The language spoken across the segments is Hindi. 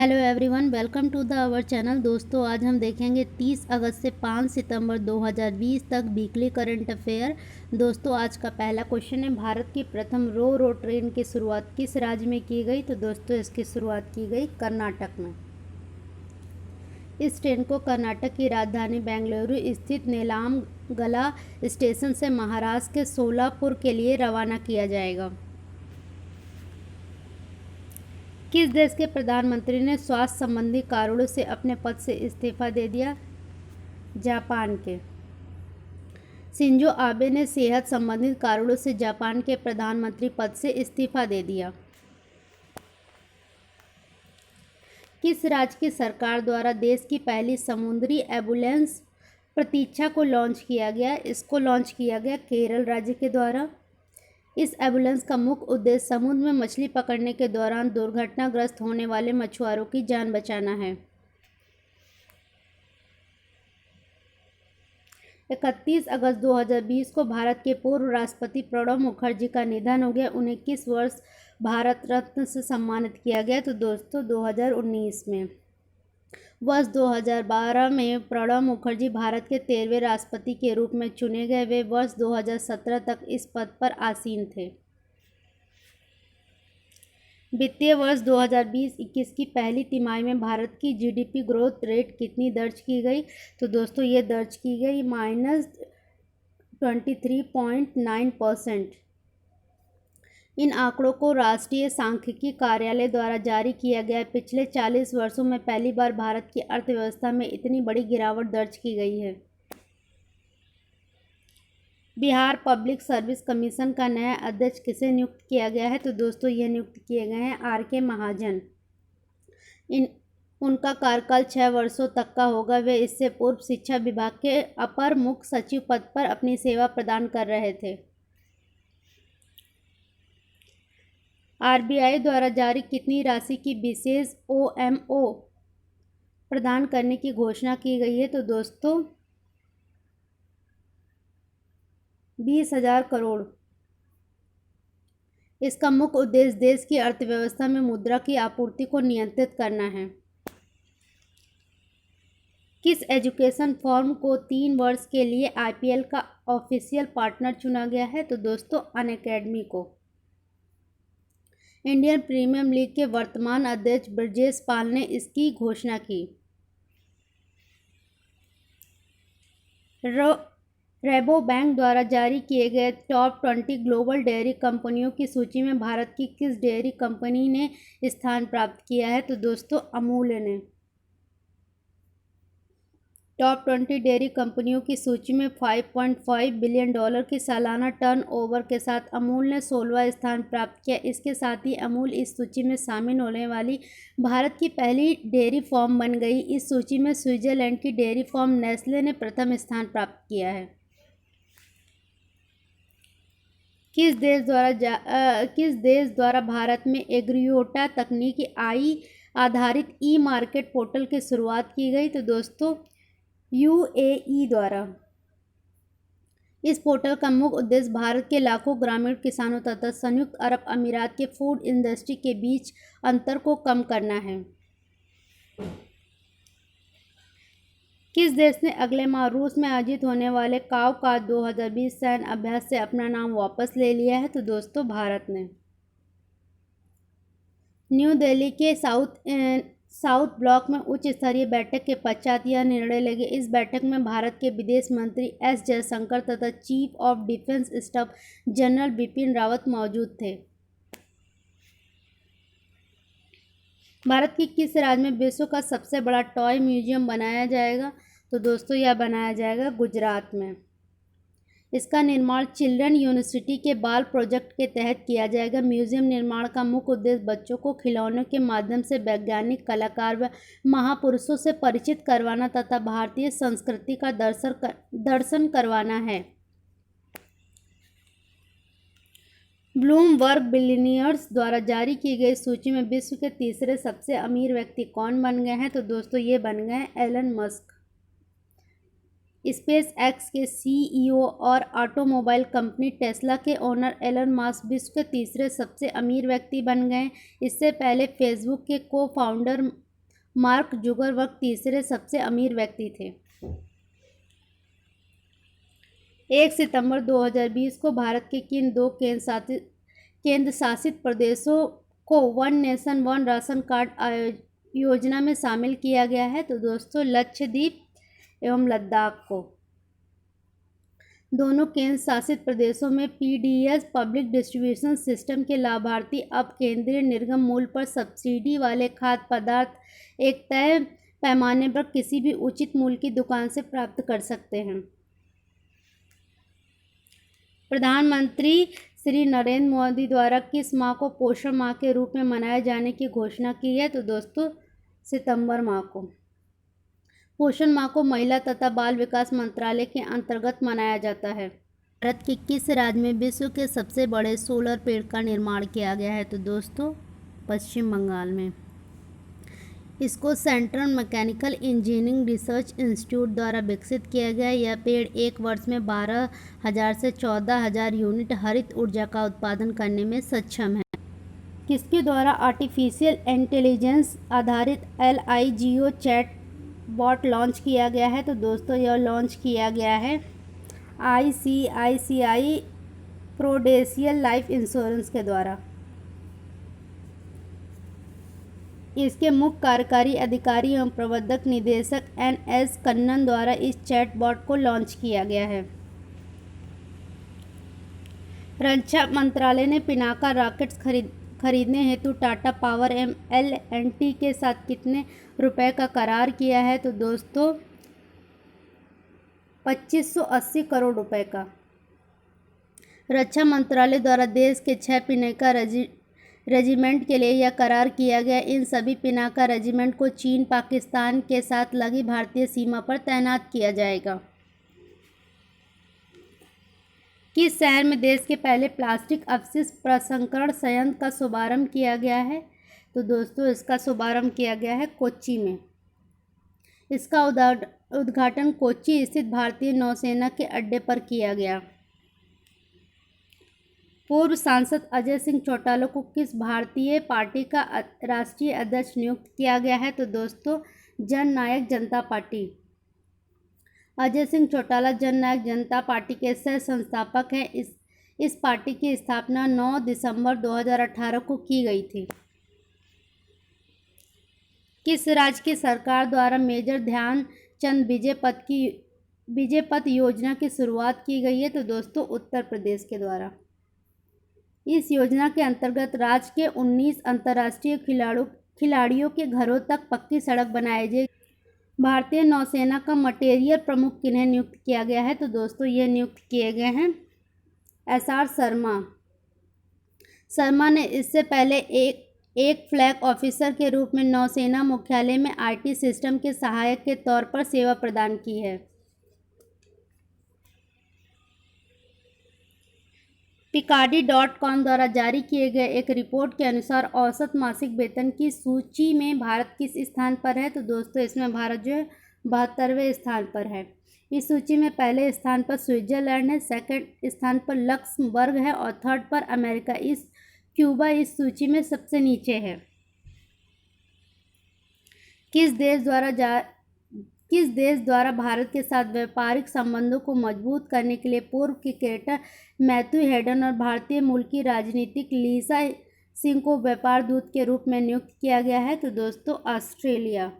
Hello everyone, welcome to the our channel. दोस्तों, आज हम देखेंगे 30 अगस्त से 5 सितंबर 2020 तक वीकली करंट अफेयर। दोस्तों, आज का पहला क्वेश्चन है, भारत की प्रथम रो ट्रेन की शुरुआत किस राज्य में की गई? तो दोस्तों, इसकी शुरुआत की गई कर्नाटक में। इस ट्रेन को कर्नाटक की राजधानी बेंगलुरु स्थित नेलामगला स्टेशन से महाराष्ट्र के सोलापुर के लिए रवाना किया जाएगा। किस देश के प्रधानमंत्री ने स्वास्थ्य संबंधी कारणों से अपने पद से इस्तीफा दे दिया? जापान के। शिंजो आबे ने सेहत संबंधित कारणों से जापान के प्रधानमंत्री पद से इस्तीफा दे दिया। किस राज्य की सरकार द्वारा देश की पहली समुद्री एम्बुलेंस प्रतीक्षा को लॉन्च किया गया? इसको लॉन्च किया गया केरल राज्य के द्वारा। इस एम्बुलेंस का मुख्य उद्देश्य समुद्र में मछली पकड़ने के दौरान दुर्घटनाग्रस्त होने वाले मछुआरों की जान बचाना है। 31 अगस्त 2020 को भारत के पूर्व राष्ट्रपति प्रणब मुखर्जी का निधन हो गया। उन्हें किस वर्ष भारत रत्न से सम्मानित किया गया? तो दोस्तों, 2019 में। वर्ष 2012 में प्रणब मुखर्जी भारत के 13वें राष्ट्रपति के रूप में चुने गए। वे वर्ष 2017 तक इस पद पर आसीन थे। वित्तीय वर्ष 2020-21 की पहली तिमाही में भारत की जीडीपी ग्रोथ रेट कितनी दर्ज की गई? तो दोस्तों, ये दर्ज की गई -23.9%। इन आंकड़ों को राष्ट्रीय सांख्यिकी कार्यालय द्वारा जारी किया गया। पिछले 40 वर्षों में पहली बार भारत की अर्थव्यवस्था में इतनी बड़ी गिरावट दर्ज की गई है। बिहार पब्लिक सर्विस कमीशन का नया अध्यक्ष किसे नियुक्त किया गया है? तो दोस्तों, ये नियुक्त किए गए हैं आर.के. महाजन। उनका कार्यकाल 6 वर्षों तक का होगा। वे इससे पूर्व शिक्षा विभाग के अपर मुख्य सचिव पद पर अपनी सेवा प्रदान कर रहे थे। आरबीआई द्वारा जारी कितनी राशि की विशेष ओएमओ प्रदान करने की घोषणा की गई है? तो दोस्तों, 20,000 करोड़। इसका मुख्य उद्देश्य देश की अर्थव्यवस्था में मुद्रा की आपूर्ति को नियंत्रित करना है। किस एजुकेशन फर्म को 3 वर्ष के लिए आईपीएल का ऑफिशियल पार्टनर चुना गया है? तो दोस्तों, अनअकैडमी को। इंडियन प्रीमियर लीग के वर्तमान अध्यक्ष ब्रजेश पाल ने इसकी घोषणा की। रेबो बैंक द्वारा जारी किए गए टॉप 20 ग्लोबल डेयरी कंपनियों की सूची में भारत की किस डेयरी कंपनी ने स्थान प्राप्त किया है? तो दोस्तों, अमूल ने। टॉप 20 डेयरी कंपनियों की सूची में $5.5 बिलियन की सालाना टर्नओवर के साथ अमूल ने 16वां स्थान प्राप्त किया। इसके साथ ही अमूल इस सूची में शामिल होने वाली भारत की पहली डेयरी फर्म बन गई। इस सूची में स्विट्जरलैंड की डेयरी फर्म नेस्ले ने प्रथम स्थान प्राप्त किया है। किस देश द्वारा भारत में एग्रीओटा तकनीकी आई आधारित ई मार्केट पोर्टल की शुरुआत की गई? तो दोस्तों, यूएई द्वारा। इस पोर्टल का मुख्य उद्देश्य भारत के लाखों ग्रामीण किसानों तथा संयुक्त अरब अमीरात के फूड इंडस्ट्री के बीच अंतर को कम करना है। किस देश ने अगले माह रूस में आयोजित होने वाले कावकाज 2020 सैन्य अभ्यास से अपना नाम वापस ले लिया है? तो दोस्तों, भारत ने। न्यू दिल्ली के साउथ ब्लॉक में उच्च स्तरीय बैठक के पश्चात यह निर्णय लगे। इस बैठक में भारत के विदेश मंत्री एस जयशंकर तथा chief of defence staff general Bipin Rawat मौजूद थे। भारत की किस राज्य में विश्व का सबसे बड़ा टॉय म्यूजियम बनाया जाएगा? तो दोस्तों, यह बनाया जाएगा गुजरात में। इसका निर्माण चिल्ड्रन यूनिवर्सिटी के बाल प्रोजेक्ट के तहत किया जाएगा। म्यूजियम निर्माण का मुख्य उद्देश्य बच्चों को खिलौनों के माध्यम से वैज्ञानिक, कलाकार व महापुरुषों से परिचित करवाना तथा भारतीय संस्कृति का दर्शन करवाना है। ब्लूमबर्ग बिलियनियर्स द्वारा जारी की गई सूची में विश्व के तीसरे सबसे अमीर व्यक्ति कौन बन गए हैं? तो दोस्तों, ये बन गए हैं एलन मस्क। स्पेस एक्स के सीईओ और ऑटोमोबाइल कंपनी टेस्ला के ओनर एलन मस्क विश्व के तीसरे सबसे अमीर व्यक्ति बन गए। इससे पहले फेसबुक के को फाउंडर मार्क जुकरबर्ग तीसरे सबसे अमीर व्यक्ति थे। 1 सितंबर 2020 को भारत के किन दो केंद्र शासित प्रदेशों को one nation one ration card योजना में शामिल किया गया है? तो दोस्तों लक्षद्वीप एवं लद्दाख को। दोनों केंद्र शासित प्रदेशों में पीडीएस पब्लिक डिस्ट्रीब्यूशन सिस्टम के लाभार्थी अब केंद्रीय निर्गम मूल्य पर सब्सिडी वाले खाद्य पदार्थ एक तय पैमाने पर किसी भी उचित मूल्य की दुकान से प्राप्त कर सकते हैं। प्रधानमंत्री श्री नरेंद्र मोदी द्वारा किस माह को पोषण माह के रूप में मनाए जाने की घोषणा की है? तो दोस्तों सितंबर माह को। पोषण माह को महिला तथा बाल विकास मंत्रालय के अंतर्गत मनाया जाता है। भारत के किस राज्य में विश्व के सबसे बड़े सोलर पेड़ का निर्माण किया गया है? तो दोस्तों पश्चिम बंगाल में। इसको central mechanical engineering research institute द्वारा विकसित किया गया। यह पेड़ एक वर्ष में 12,000 से 14,000 यूनिट हरित ऊर्जा का उत्पादन करने में सक्षम है। किसके द्वारा आर्टिफिशियल इंटेलिजेंस आधारित LIGO चैट बॉट लॉन्च किया गया है? तो दोस्तों यह लॉन्च किया गया है ICICI प्रूडेंशियल लाइफ इंश्योरेंस के द्वारा। इसके मुख्य कार्यकारी अधिकारी एवं प्रबंधक निदेशक NS कन्नन द्वारा इस चैट बॉट को लॉन्च किया गया है। रक्षा मंत्रालय ने पिनाका रॉकेट्स खरीदने हेतु टाटा पावर एवं L&T के साथ कितने रुपए का करार किया है? तो दोस्तों 2580 करोड़ रुपए का। रक्षा मंत्रालय द्वारा देश के 6 पिनाका रेजिमेंट के लिए यह करार किया गया। इन सभी पिनाका रेजिमेंट को चीन पाकिस्तान के साथ लगी भारतीय सीमा पर तैनात किया जाएगा। किस शहर में देश के पहले प्लास्टिक अपशिष्ट प्रसंस्करण संयंत्र का शुभारंभ किया गया है? तो दोस्तों इसका शुभारंभ किया गया है कोच्चि में। इसका उद्घाटन कोच्चि स्थित भारतीय नौसेना के अड्डे पर किया गया। पूर्व सांसद अजय सिंह चौटाला को किस भारतीय पार्टी का राष्ट्रीय अध्यक्ष नियुक्त किया गया है? तो दोस्तों जन नायक जनता पार्टी। अजय सिंह चौटाला जन नायक जनता पार्टी के सह संस्थापक हैं। इस पार्टी की स्थापना 9 दिसंबर 2018 को की गई थी। किस राज्य की सरकार द्वारा मेजर ध्यानचंद विजय पथ योजना की शुरुआत की गई है? तो दोस्तों उत्तर प्रदेश के द्वारा। इस योजना के अंतर्गत राज्य के 19 अंतर्राष्ट्रीय खिलाड़ियों के घरों तक पक्की सड़क बनाई जाएगी। भारतीय नौसेना का मटेरियल प्रमुख किन्हें नियुक्त किया गया है? तो दोस्तों ये नियुक्त किए गए हैं SR शर्मा ने इससे पहले एक फ्लैग ऑफिसर के रूप में नौसेना मुख्यालय में IT सिस्टम के सहायक के तौर पर सेवा प्रदान की है। Picardy.com द्वारा जारी किए गए एक रिपोर्ट के अनुसार औसत मासिक वेतन की सूची में भारत किस स्थान पर है? तो दोस्तों इसमें भारत जो है 72वें स्थान पर है। इस सूची में पहले स्थान पर स्विट्जरलैंड है, सेकंड स्थान पर लक्समबर्ग है और थर्ड पर अमेरिका। क्यूबा इस सूची में सबसे नीचे है। किस देश द्वारा भारत के साथ व्यापारिक संबंधों को मजबूत करने के लिए पूर्व क्रिकेटर मैथ्यू हेडन और भारतीय मूल की राजनीतिक लीसा सिंह को व्यापार दूत के रूप में नियुक्त किया गया है? तो दोस्तों ऑस्ट्रेलिया।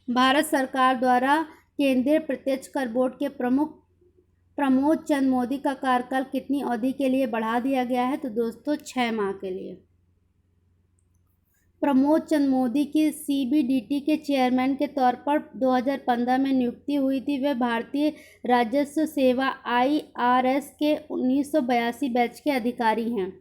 भारत सरकार द्वारा केंद्रीय प्रत्यक्ष कर बोर्ड के प्रमुख प्रमोद चंद मोदी का कार्यकाल कितनी अवधि के लिए बढ़ा दिया गया है? तो दोस्तों 6 माह के लिए। प्रमोद चंद मोदी की CBDT के चेयरमैन के तौर पर 2015 में नियुक्ति हुई थी। वे भारतीय राजस्व सेवा IRS के 1982 बैच के अधिकारी हैं।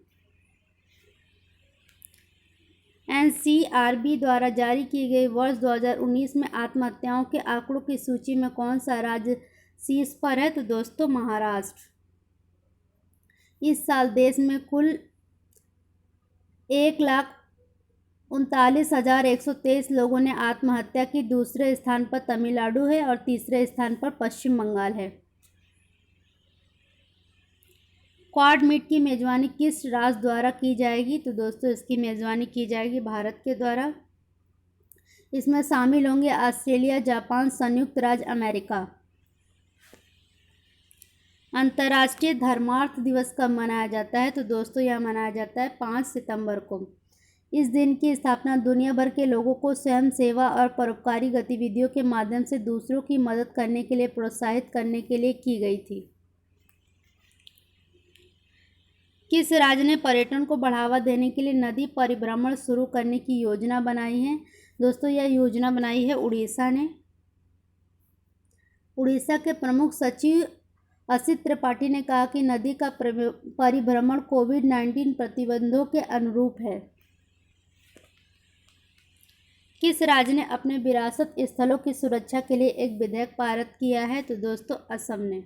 NCRB द्वारा जारी की गई वर्ष 2019 में आत्महत्याओं के आंकड़ों की सूची में कौन सा राज्य शीर्ष पर है? तो दोस्तों महाराष्ट्र। इस साल देश में कुल 1,39,123 लोगों ने आत्महत्या की। दूसरे स्थान पर तमिलनाडु है और तीसरे स्थान पर पश्चिम बंगाल है। क्वाड मीट की मेज़बानी किस राष्ट्र द्वारा की जाएगी? तो दोस्तों इसकी मेज़बानी की जाएगी भारत के द्वारा। इसमें शामिल होंगे ऑस्ट्रेलिया, जापान, संयुक्त राज्य अमेरिका। अंतर्राष्ट्रीय धर्मार्थ दिवस कब मनाया जाता है? तो दोस्तों यह मनाया जाता है 5 सितंबर को। इस दिन की स्थापना दुनिया भर के लोगों को स्वयं सेवा और परोपकारी गतिविधियों के माध्यम से दूसरों की मदद करने के लिए प्रोत्साहित करने के लिए की गई थी। किस राज्य ने पर्यटन को बढ़ावा देने के लिए नदी परिभ्रमण शुरू करने की योजना बनाई है? दोस्तों यह योजना बनाई है उड़ीसा ने। उड़ीसा के प्रमुख सचिव असित त्रिपाठी ने कहा कि नदी का परिभ्रमण कोविड-19 प्रतिबंधों के अनुरूप है। किस राज्य ने अपने विरासत स्थलों की सुरक्षा के लिए एक विधेयक पारित किया है? तो दोस्तों असम ने।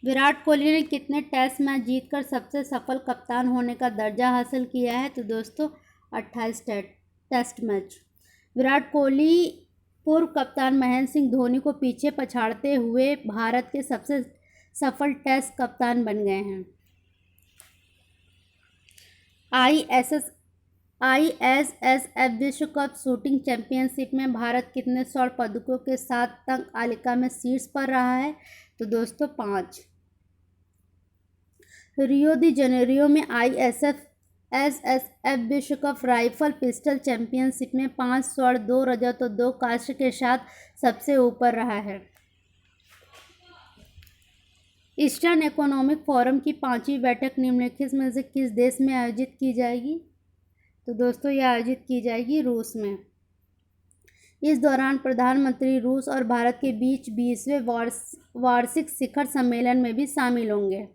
विराट कोहली ने कितने टेस्ट मैच जीतकर सबसे सफल कप्तान होने का दर्जा हासिल किया है? तो दोस्तों 28 टेस्ट मैच। विराट कोहली पूर्व कप्तान महेंद्र सिंह धोनी को पीछे पछाड़ते हुए भारत के सबसे सफल टेस्ट कप्तान बन गए हैं। आईएसएसएफ विश्व कप शूटिंग चैंपियनशिप में भारत कितने स्वर्ण पदकों के साथ तक तालिका में शीर्ष पर रहा है? तो दोस्तों 5। रियो दी जेनेरियो में आईएसएसएफ विश्व कप राइफल पिस्टल चैंपियनशिप में 5 स्वर्ण, 2 रजत और 2 कांस्य के साथ सबसे ऊपर रहा है। ईस्टर्न इकोनॉमिक फोरम की 5वीं बैठक निम्नलिखित में से किस देश में आयोजित की जाएगी? तो दोस्तों यह आयोजित की जाएगी रूस में। इस दौरान प्रधानमंत्री रूस और भारत के बीच 20वें वार्षिक शिखर सम्मेलन में भी शामिल होंगे।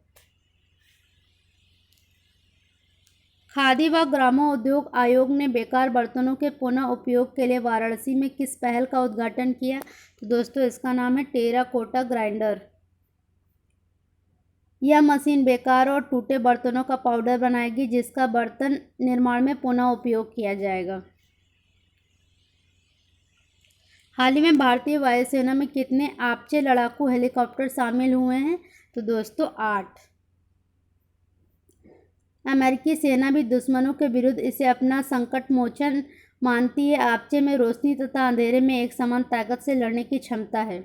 खादी व ग्रामोद्योग आयोग ने बेकार बर्तनों के पुनः उपयोग के लिए वाराणसी में किस पहल का उद्घाटन किया? तो दोस्तों इसका नाम है टेराकोटा ग्राइंडर। यह मशीन बेकार और टूटे बर्तनों का पाउडर बनाएगी जिसका बर्तन निर्माण में पुनः उपयोग किया जाएगा। हाल ही में भारतीय वायुसेना में कितने आपचे लड़ाकू हेलीकॉप्टर शामिल हुए हैं? तो दोस्तों 8। अमेरिकी सेना भी दुश्मनों के विरुद्ध इसे अपना संकट मोचन मानती है। आपचे में रोशनी तथा अंधेरे में एक समान ताकत से लड़ने की क्षमता है।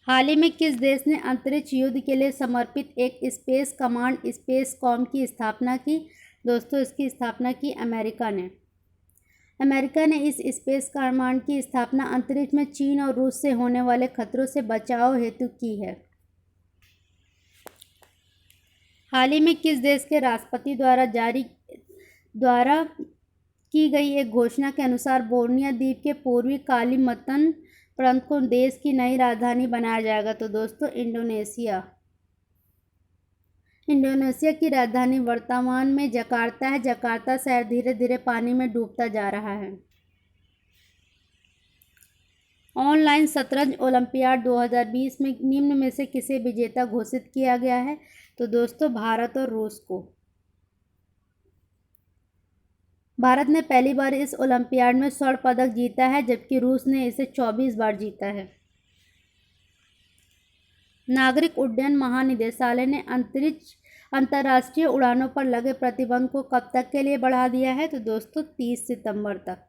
हाल ही में किस देश ने अंतरिक्ष युद्ध के लिए समर्पित एक स्पेस कमांड स्पेसकॉम की स्थापना की? दोस्तों इसकी स्थापना की अमेरिका ने। अमेरिका ने इस स्पेस कमांड की स्थापना अंतरिक्ष में चीन और रूस से होने वाले खतरों से बचाव हेतु की है। हाल ही में किस देश के राष्ट्रपति द्वारा की गई एक घोषणा के अनुसार बोर्नियो द्वीप के पूर्वी कालिमंतन प्रांत को देश की नई राजधानी बनाया जाएगा? तो दोस्तों इंडोनेशिया की राजधानी वर्तमान में जकार्ता है। जकार्ता शहर धीरे धीरे पानी में डूबता जा रहा है। ऑनलाइन शतरंज ओलंपियाड 2020 में निम्न में से किसे विजेता घोषित किया गया है? तो दोस्तों भारत और रूस को। भारत ने पहली बार इस ओलंपियाड में स्वर्ण पदक जीता है जबकि रूस ने इसे 24 बार जीता है। नागरिक उड्डयन महानिदेशालय ने अंतर्राष्ट्रीय उड़ानों पर लगे प्रतिबंध को कब तक के लिए बढ़ा दिया है? तो दोस्तों 30 सितंबर तक।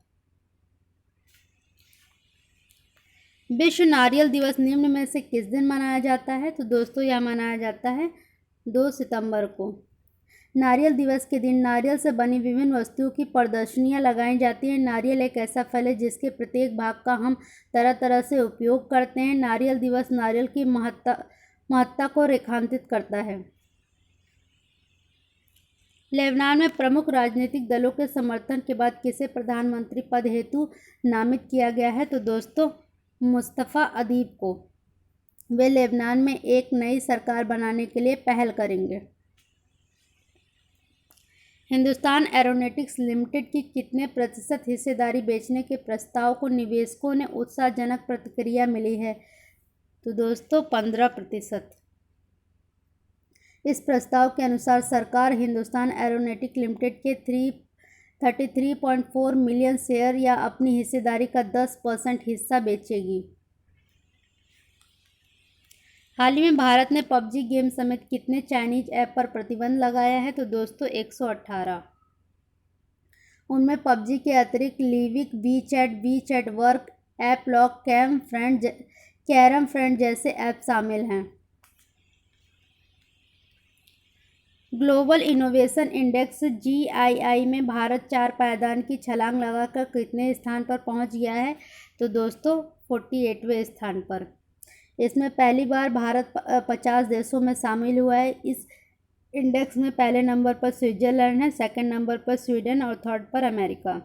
विश्व नारियल दिवस निम्न में से किस दिन मनाया जाता है? तो दोस्तों यह मनाया जाता है 2 सितंबर को। नारियल दिवस के दिन नारियल से बनी विभिन्न वस्तुओं की प्रदर्शनियां लगाई जाती हैं। नारियल एक ऐसा फल है जिसके प्रत्येक भाग का हम तरह तरह से उपयोग करते हैं। नारियल दिवस नारियल की महत्ता को रेखांकित करता है। लेबनान में प्रमुख राजनीतिक दलों के समर्थन के बाद किसे प्रधानमंत्री पद हेतु नामित किया गया है? तो दोस्तों मुस्तफ़ा अदीब को। वे लेबनान में एक नई सरकार बनाने के लिए पहल करेंगे। हिंदुस्तान एरोनॉटिक्स लिमिटेड की कितने प्रतिशत हिस्सेदारी बेचने के प्रस्ताव को निवेशकों ने उत्साहजनक प्रतिक्रिया मिली है? तो दोस्तों 15%। इस प्रस्ताव के अनुसार सरकार हिंदुस्तान एरोनॉटिक्स लिमिटेड के 33.4 मिलियन शेयर या अपनी हिस्सेदारी का 10% हिस्सा बेचेगी। हाल ही में भारत ने पबजी गेम समेत कितने चाइनीज ऐप पर प्रतिबंध लगाया है? तो दोस्तों 118। उनमें पबजी के अतिरिक्त Livik, WeChat work, app lock, carrom friend जैसे ऐप शामिल हैं। ग्लोबल इनोवेशन इंडेक्स GII में भारत 4 पायदान की छलांग लगाकर कितने स्थान पर पहुंच गया है? तो दोस्तों 48वें स्थान पर। इसमें पहली बार भारत 50 देशों में शामिल हुआ है। इस इंडेक्स में पहले नंबर पर स्विट्जरलैंड है, सेकंड नंबर पर स्वीडन और थर्ड पर अमेरिका।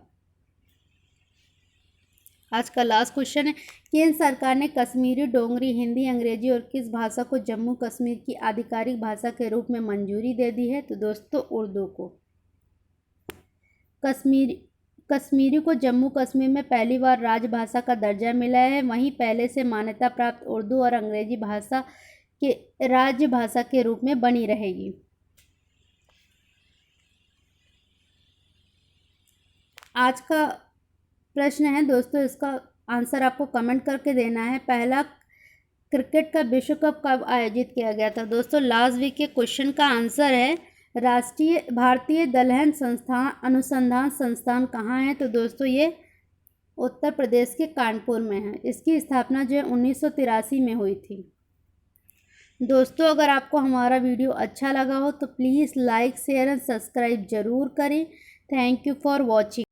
आज का लास्ट क्वेश्चन है, केंद्र सरकार ने कश्मीरी, डोगरी, हिंदी, अंग्रेजी और किस भाषा को जम्मू कश्मीर की आधिकारिक भाषा के रूप में मंजूरी दे दी है? तो दोस्तों उर्दू को। कश्मीरी को जम्मू कश्मीर में पहली बार राजभाषा का दर्जा मिला है। वहीं पहले से मान्यता प्राप्त उर्दू और अंग्रेजी भाषा के राजभाषा के रूप में बनी रहेगी। आज का प्रश्न है दोस्तों, इसका आंसर आपको कमेंट करके देना है। पहला क्रिकेट का विश्व कप कब आयोजित किया गया था? दोस्तों लास्ट वीक के क्वेश्चन का आंसर है भारतीय दलहन अनुसंधान संस्थान कहाँ है? तो दोस्तों ये उत्तर प्रदेश के कानपुर में है। इसकी स्थापना जो है 1983 में हुई थी। दोस्तों अगर आपको हमारा वीडियो अच्छा लगा हो तो please like, share and subscribe जरूर करें। Thank you for watching.